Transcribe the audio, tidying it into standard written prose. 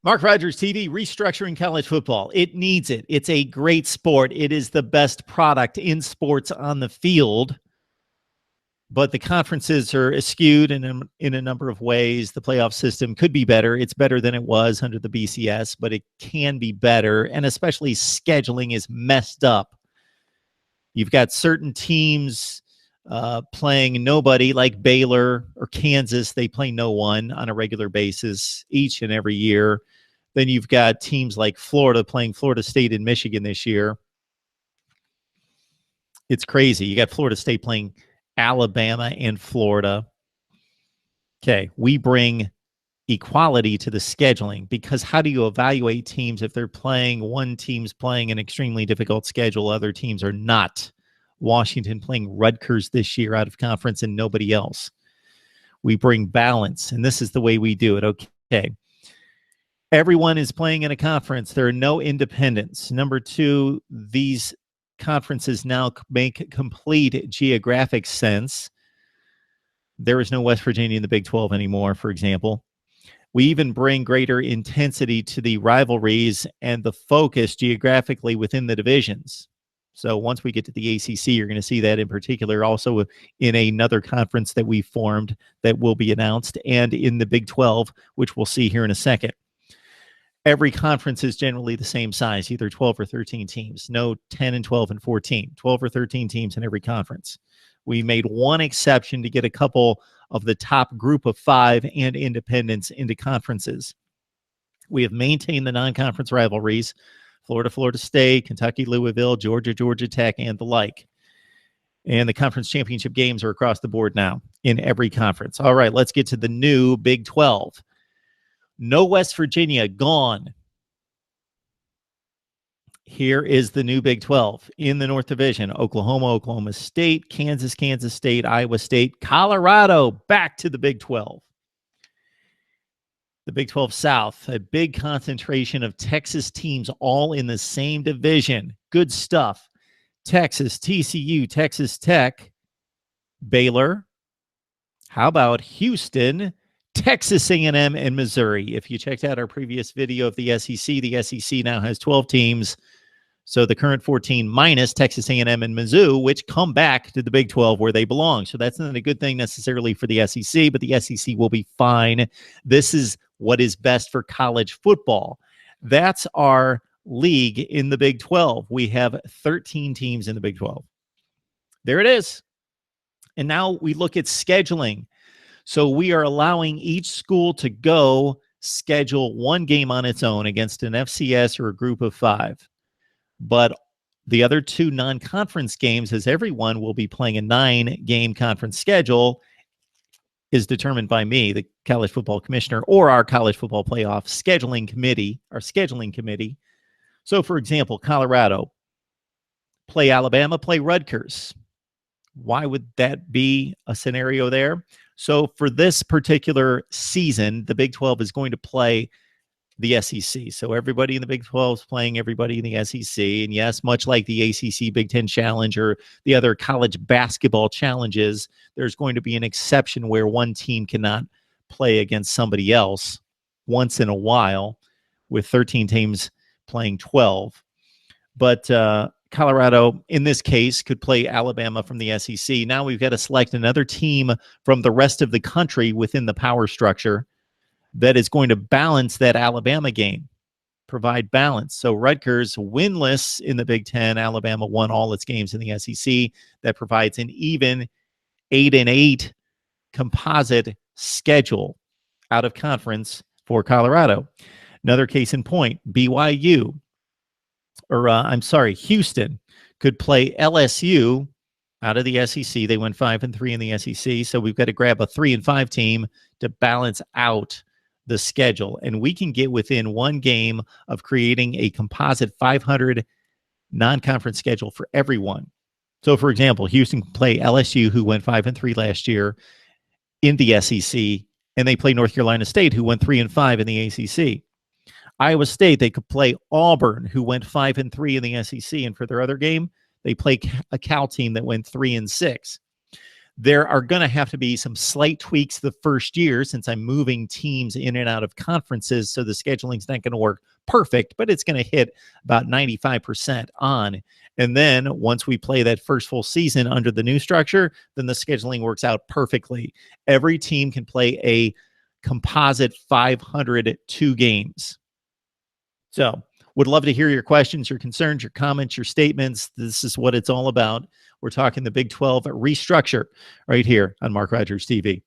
Mark Rogers TV, restructuring college football. It needs it. It's a great sport. It is the best product in sports on the field. But the conferences are skewed in a number of ways. The playoff system could be better. It's better than it was under the BCS, but it can be better. And especially scheduling is messed up. You've got certain teams playing nobody, like Baylor or Kansas. They play no one on a regular basis each and every year. Then you've got teams like Florida playing Florida State and Michigan this year. It's crazy. You got Florida State playing Alabama and Florida. Okay, we bring equality to the scheduling, because how do you evaluate teams if they're playing, one team's playing an extremely difficult schedule, other teams are not? Washington playing Rutgers this year out of conference and nobody else. We bring balance, and this is the way we do it. Okay. Everyone is playing in a conference. There are no independents. Number two, these conferences now make complete geographic sense. There is no West Virginia in the Big 12 anymore, for example. We even bring greater intensity to the rivalries and the focus geographically within the divisions. So once we get to the ACC, you're going to see that in particular also in another conference that we formed that will be announced, and in the Big 12, which we'll see here in a second. Every conference is generally the same size, either 12 or 13 teams. No 10 and 12 and 14, 12 or 13 teams in every conference. We made one exception to get a couple of the top group of 5 and independents into conferences. We have maintained the non-conference rivalries, Florida, Florida State, Kentucky, Louisville, Georgia, Georgia Tech, and the like. And the conference championship games are across the board now in every conference. All right, let's get to the new Big 12. No West Virginia, gone. Here is the new Big 12 in the North Division. Oklahoma, Oklahoma State, Kansas, Kansas State, Iowa State, Colorado, back to the Big 12. The Big 12 South, a big concentration of Texas teams all in the same division. Good stuff. Texas, TCU, Texas Tech, Baylor. How about Houston, Texas A&M, and Missouri? If you checked out our previous video of the SEC now has 12 teams. So the current 14 minus Texas A&M and Mizzou, which come back to the Big 12 where they belong. So that's not a good thing necessarily for the SEC, but the SEC will be fine. This is what is best for college football. That's our league in the Big 12. We have 13 teams in the Big 12. There it is. And now we look at scheduling. So we are allowing each school to go schedule one game on its own against an FCS or a group of 5. But the other 2 non-conference games, as everyone will be playing a 9-game conference schedule, is determined by me, the college football commissioner, or our college football playoff scheduling committee, our scheduling committee. So, for example, Colorado, play Alabama, play Rutgers. Why would that be a scenario there? So for this particular season, the Big 12 is going to play the SEC. So everybody in the Big 12 is playing everybody in the SEC. And yes, much like the ACC Big 10 Challenge or the other college basketball challenges, there's going to be an exception where one team cannot play against somebody else once in a while, with 13 teams playing 12. But Colorado, in this case, could play Alabama from the SEC. Now we've got to select another team from the rest of the country within the power structure that is going to balance that Alabama game, provide balance. So Rutgers, winless in the Big 10. Alabama won all its games in the SEC. That provides an even 8-8 composite schedule out of conference for Colorado. Another case in point, BYU. Houston could play LSU out of the SEC. They went 5-3 in the SEC, so we've got to grab a 3-5 team to balance out the schedule, and we can get within one game of creating a composite 500 non-conference schedule for everyone. So, for example, Houston can play LSU, who went 5-3 last year in the SEC, and they play North Carolina State, who went 3-5 in the ACC. Iowa State, they could play Auburn, who went 5-3 in the SEC, and for their other game, they play a Cal team that went 3-6. There are going to have to be some slight tweaks the first year since I'm moving teams in and out of conferences. So the scheduling's not going to work perfect, but it's going to hit about 95% on. And then once we play that first full season under the new structure, then the scheduling works out perfectly. Every team can play a composite 502 games. So would love to hear your questions, your concerns, your comments, your statements. This is what it's all about. We're talking the Big 12 restructure right here on Mark Rogers TV.